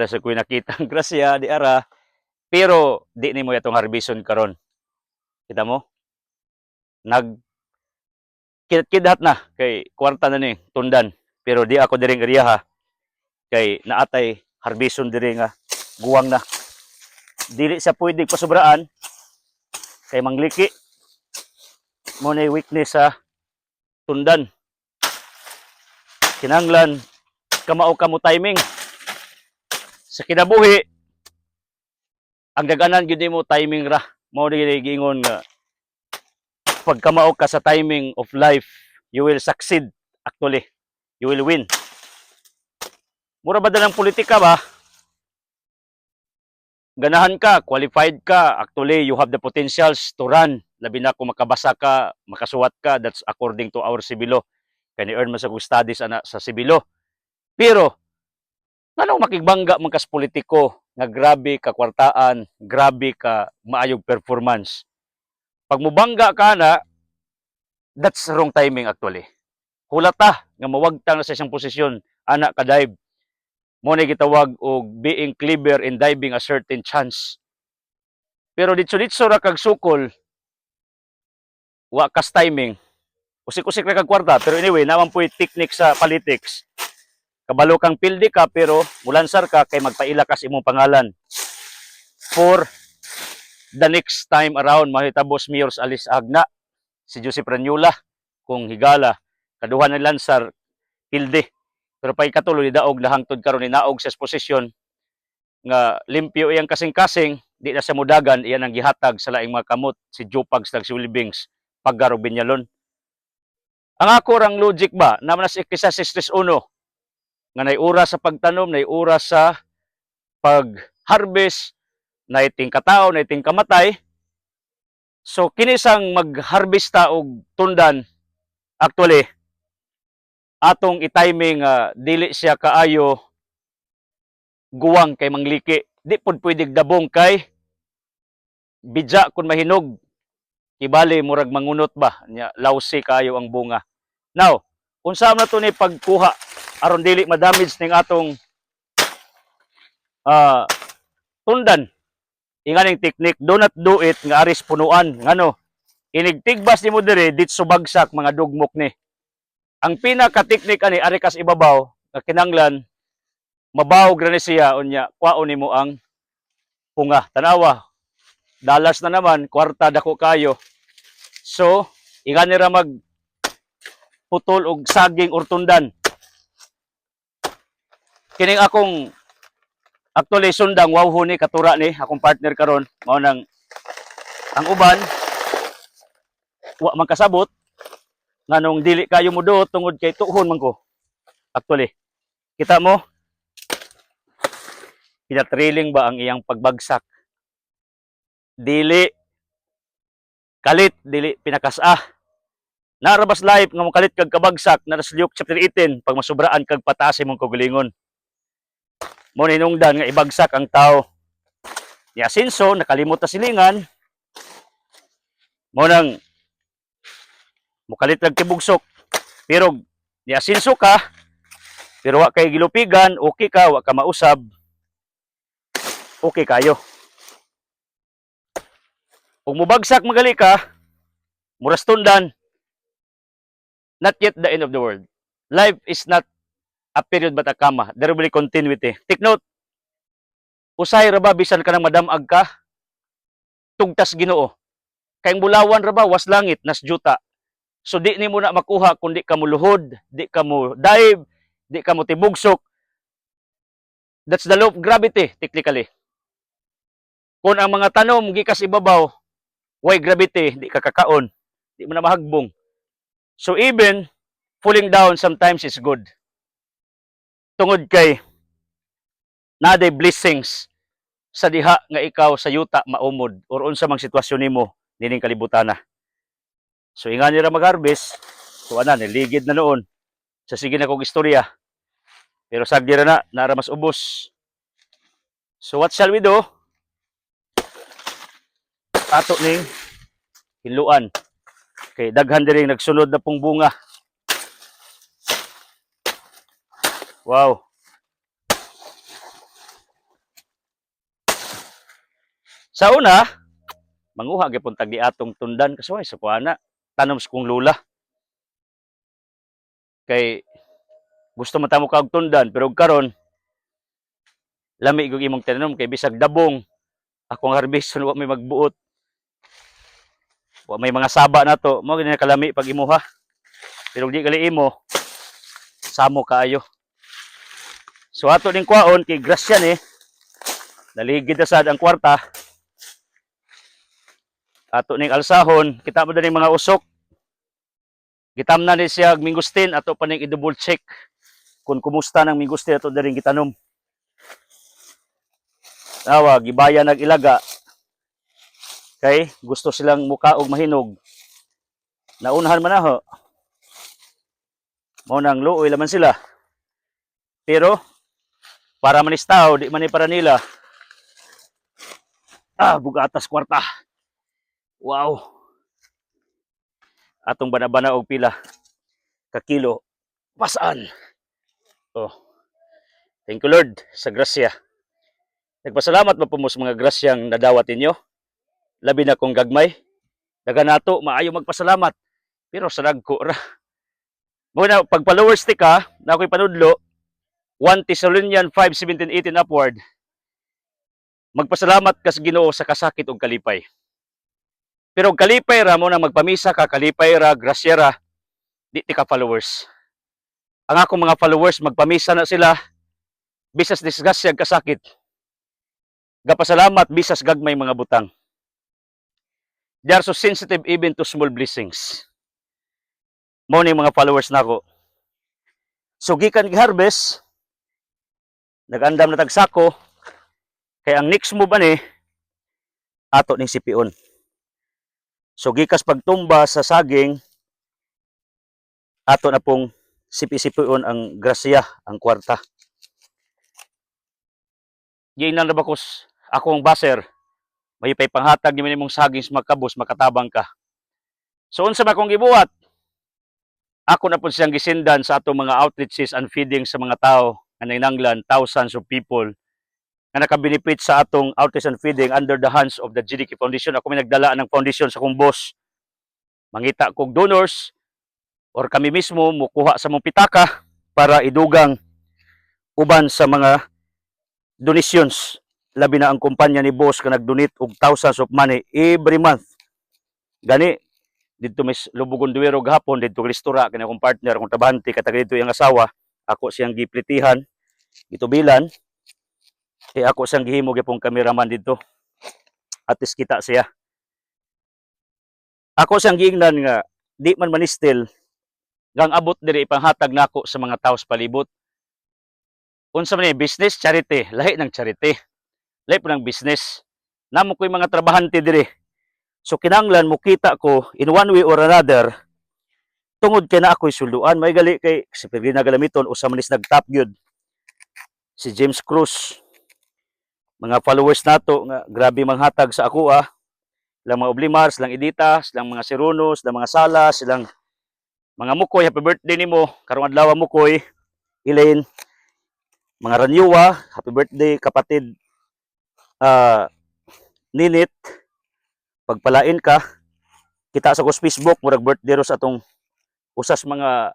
Sa ko'y nakitang grasya di ara, pero di nimo yatong harbison karon. Kita mo? Nag kidhat na kay kwarta na ni tundan. Pero di ako diring area kay naatay harbison diri nga guwang na. Dili sa pwedeng pasubraan kay mangliki mo na weakness sa tundan. Kinanglan kamao ka mo timing. Sa kinabuhi, ang daganan gyud mo timing ra. Mao di giingon nga pag kamao ka sa timing of life, you will succeed actually. You will win. Mura ba ng politika ba? Ganahan ka, qualified ka, actually you have the potentials to run. Labi na kung makabasa ka, makasuwat ka, that's according to our Sibilo. Kani earn mo sa studies ana sa Sibilo. Pero anong makigbangga man kas politiko nga grabe ka kwartaan, grabe ka maayog performance. Pag mubangga ka na, that's wrong timing actually. Hulata nga mawagtang na sa isang posisyon, ana ka dive. Mo na gitawag og being clever in diving a certain chance. Pero ditso-ditso ra kag sukol, wa kas timing. Usik-usik ra kag kwarta, pero anyway, naman po'y technique sa politics. Kabalo kang pildi ka, pero mulansar ka kay magpaila ka sa imong pangalan. For the next time around, mahitabos Mayor's Alice Agna, si Joseph Ranyola, kung higala, kaduhan ng lansar, pildi. Pero pa'y katuloy, daog lahangtod karon ni naog sa posisyon nga limpyo iyang kasing-kasing, di na sa mudagan, iyan ang gihatag sa laing mga kamot, si Jopags tag si Wilbings, paggarog Binyalon. Ang ako rang logic ba, naman na si Kisa 631, nga nay oras sa pagtanom, nay oras sa pag-harvest, nay ting katao, nay ting kamatay. So kinisang mag-harvest ta og tundan, actually, atong i-timing dili siya kaayo guwang kay mangliki. Di pud pwedeng dabong kay bidya kun mahinog. Ibali murag mangunot ba, nya lawsi kayo ang bunga. Now, unsa man to ni pagkuha aron dili ma-damage ning atong tundan. Inganing technique, do not do it nga aris punuan. Ngano? Inigtigbas nimo dire ditso bagsak mga dugmok ni. Ang pinaka-technique ani ari kas ibabaw nga kinanglan mabaw gani siya unya kwaon nimo ang punga. Tanawa. Dalas na naman, kwarta dako kayo. So, ingani ra mag putol og saging or tundan. Kining akong actually sundang wawho ni katura ni akong partner karon mao nang ang uban wa man kasabot nganong dili kayo mudo tungod kay tuhon man ko. Actually, kita mo pinatriling ba ang iyang pagbagsak? Dili kalit, dili pinakasa. Narabas life nga mo kalit kag kabagsak na sa Luke chapter 18 pag masubraan kag pataas imong kagalingon. Mo ninungdan nga ibagsak ang tao. Ni asinso nakalimot ta silingan. Mo nang mukalit lang tibugsok. Pero ni asinso ka, pero wa kay gilupigan, okay ka, wa ka mausab, okay kayo. Kung mubagsak magali ka, muras tundan, not yet the end of the world. Life is not a period but a comma. There will be continuity. Take note, usay ra ba bisan ka nang madamag ka, tugtas Ginoo. Kayong bulawan ra ba was langit nas juta. So di nimo na makuha kung di ka mo luhod, di ka mo dive, di ka mo tibugsok. That's the law of gravity technically. Kung ang mga tanom gikas ibabaw, why gravity, di ka kakaon, di mo na mahagbong. So even falling down sometimes is good. Tungod kay naday blessings sa diha nga ikaw sa yuta maumod or unsa mang sitwasyon nimo nining kalibutan na. So ingani ra mag-harvest, so ana niligid na noon sa sige na kong istorya. Pero sagdi ra na nara mas ubos. So what shall we do? Ato ning hiluan kay daghan diri nagsunod na pong bunga. Wow. Sa una, manguha gyapon tag atong tundan kasuway sa kuana. Tanom sa kong lula. Kay gusto man ta mo kag tundan pero karon lami gyud imong tinanom kay bisag dabong akong harvest wa may magbuot. Wa may mga saba na to, mo gani kalami pag imuha. Pero di gali imo, samo kaayo. So ato ning kwaon kay grasya ni naligid na sad ang kwarta. Ato ning alsahon, kita mo ning mga usok. Gitamnan ni siya mingustin ato pa ning i-double check kung kumusta nang mingustin ato daring gitanom. Awa gibaya nag-ilaga. Kay gusto silang muka og mahinog. Naunahan man ako. Mo nang luoy laman sila. Pero para manistaw, di man ni para nila. Bugatas kwarta. Wow. Atong banabana og pila ka kilo. Pasaan. Oh. Thank you Lord sa grasya. Nagpasalamat ba po mo sa mga grasyang nadawat ninyo? Labi na kong gagmay. Daga nato maayo magpasalamat. Pero sa nagko ra. Muna pag followers stick ka, na ako'y panudlo 1 Thessalonians 5:17-18 upward. Magpasalamat ka sa Ginoo sa kasakit og kalipay. Pero kalipay ra mo na magpamisa ka, kalipay ra, grasya ra, di ti ka followers. Ang akong mga followers magpamisa na sila bisas disgrasya kasakit. Gapasalamat bisas gagmay mga butang. They are so sensitive even to small blessings. Mo ni mga followers nako. So gikan gi-harvest, nagandam na tag sako, kay ang next move ani ato ning sipion. So gikas pagtumba sa saging, ato na pong sipi-sipion ang grasya, ang kwarta. Giingnan na bakos akong baser, may pay panghatag ni imong saging sa makabos, makatabang ka. So unsa man akong gibuhat? Ako na po siyang gisindan sa atong mga outreaches and feeding sa mga tao nga nanginanglan, thousands of people nga nakabenefit sa atong outreach and feeding under the hands of the GDK Foundation. Ako may nagdala ng foundation sa akong boss. Mangita kog donors or kami mismo mukuha sa mong pitaka para idugang uban sa mga donations. Labi na ang kumpanya ni boss ka nag-donate og thousands of money every month. Gani dito may lubugon duwero gahapon dito restora kini akong partner akong trabahante katag dito yung asawa, ako siyang giplitihan gitubilan ako siyang gihimo gyapong cameraman dito at least kita siya. Ako siyang giingnan nga di man manistil gang abot diri ipanghatag nako sa mga tao sa palibot. Unsa man ni business, charity, lahi ng charity, lahi po ng business. Namo ko'y mga trabahante diri. So kinanglan mo kita ko in one way or another tungod kay na ako'y sulduan. May gali kay si Peregrina Galamiton usa man is nag-top gyud. Si James Cruz. Mga followers nato nga grabe manghatag sa ako Silang mga Oblimar, silang Edita, silang mga Siruno, silang mga Sala, silang mga Mukoy, happy birthday nimo. Karong adlaw Mukoy, Elaine, mga Ranyuwa, happy birthday kapatid. Ninit, pagpalain ka, kita sa Facebook, murag birthday ro sa atong usas mga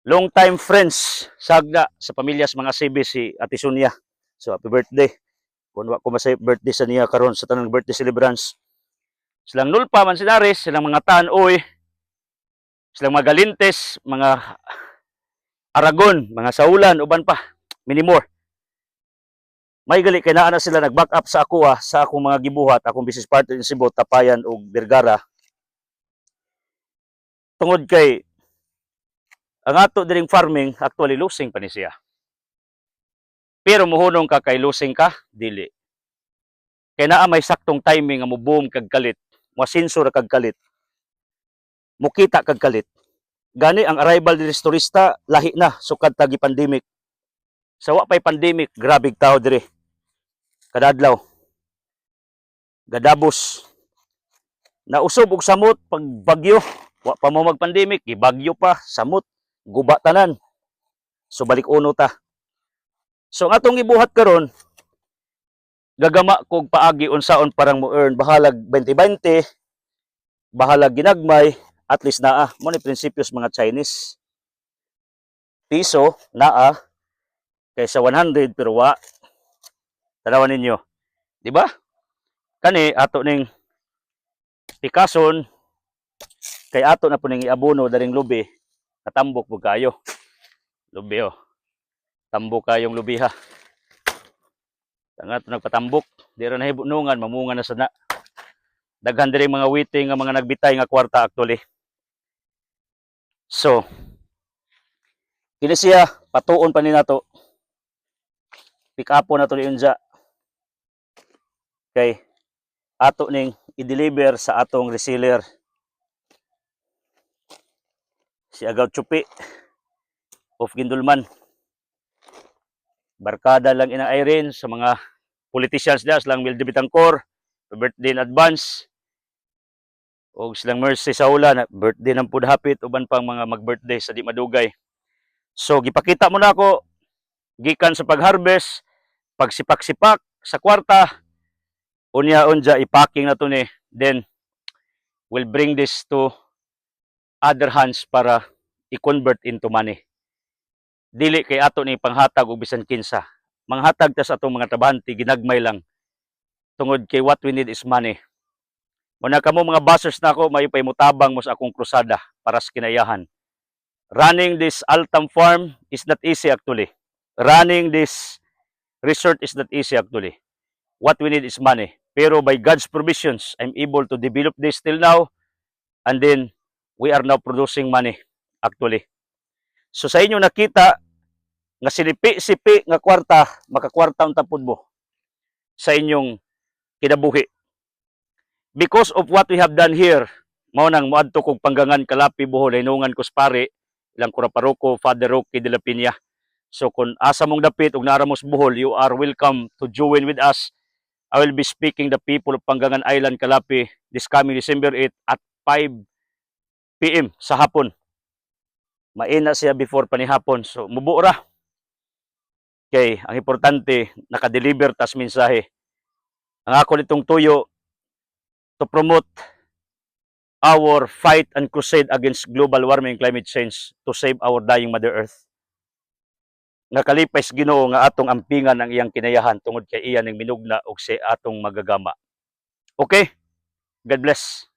long time friends sagda sa pamilya sa mga CB si Ate Sonia. So happy birthday. Kung wa ko masay birthday sa niya karon sa tanang birthday celebrants. Silang Nulpa Mansinares, silang mga Tanoy, silang mga Galintes, mga Aragon, mga Saulan, uban pa, many more. May gali kay naa na sila nag-back up sa ako sa akong mga gibuhat, akong business partner in Cebu, Tapayan ug Vergara. Tungod kay ang ato diring farming actually losing pa ni siya. Pero muhunong ka kay losing ka, dili. Kay naa may saktong timing nga mo boom kag kalit, mo sensor kag kalit. Mukita kag kalit. Gani ang arrival diri turista lahi na sukad tagi pandemic. Sa wa pay pandemic, grabig tao diri. Kadadlaw. Gadabos. Nausob og samot pag bagyo. Wa pa mo mag-pandemic, gibagyo pa, samot, guba tanan. So balik uno ta. So ang atong gibuhat karon, gagama kog paagi unsaon parang mo earn bahalag 20-20, bahalag ginagmay, at least naa mo ni prinsipyos mga Chinese. Piso naa kaysa 100 pero wa. Tanawan ninyo, di ba? Kani ato ning pikason kay ato na po ning iabono daring lubi, natambok pud kayo. Lubi oh. Tambok kayong lubi ha. Tangat nagpatambok, di ra nahibunungan, mamunga na sana. Daghan diri mga waiting nga mga nagbitay nga kwarta actually. So, kini siya patuon pa ni nato. Pick up na to ni unja. Kay ato ning i-deliver sa atong reseller. Si Agaw Chupi of Gindulman. Barkada lang ina Irene sa mga politicians dia, silang Wilde Bitangkor, birthday in advance. O silang Mercy Saula na birthday ng pud hapit, uban pang mga mag-birthday sa di madugay. So gipakita mo na ako gikan sa pag-harvest, pagsipak-sipak sa kwarta, unya-unja i-packing na to ni, then we'll bring this to other hands para i-convert into money. Dili kay ato ni panghatag og bisan kinsa. Manghatag ta sa atong mga trabahante ginagmay lang. Tungod kay what we need is money. Muna kamo mga bosses na ako, may mutabang mo sa akong krusada para sa kinayahan. Running this Altam farm is not easy actually. Running this resort is not easy actually. What we need is money. Pero by God's provisions, I'm able to develop this till now, and then we are now producing money actually. So sa inyo nakita nga sinipi-sipi nga kwarta, makakwarta ang tapod mo sa inyong kinabuhi. Because of what we have done here, mao nang moadto kog Panggangan, Kalapi, Bohol, Hinungan, Kuspari, ilang Kuraparuko, Father Roque de la Piña. So kung asa mong dapit ug naramos Bohol, you are welcome to join with us. I will be speaking the people of Panggangan Island, Kalapi this coming December 8 at 5 PM sa hapon. Maina siya before panihapon. So mubo ra. Kay ang importante naka-deliver tas mensahe. Ang ako nitong tuyo to promote our fight and crusade against global warming and climate change to save our dying Mother Earth. Nga kalipay sa Ginoo nga atong ampingan ang iyang kinayahan tungod kay iya ning minugna og si atong magagama. Okay? God bless.